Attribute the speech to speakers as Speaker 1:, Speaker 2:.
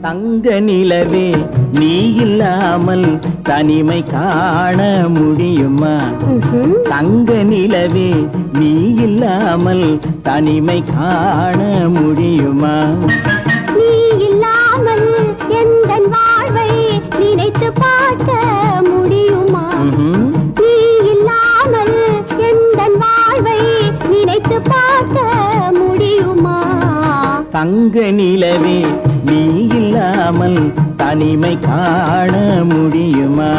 Speaker 1: தங்க நிலவே நீ இல்லாமல் தனிமை காண முடியுமா? தங்க நிலவே நீ இல்லாமல் தனிமை காண முடியுமா?
Speaker 2: நீ இல்லாமல் எந்தன் வாழ்வை நினைத்து பார்க்க முடியுமா? நீ இல்லாமல் எந்தன் வாழ்வை நினைத்து பார்க்க முடியுமா?
Speaker 1: தங்க நிலவே நீ இல்லாமல் தனிமை காண முடியுமா?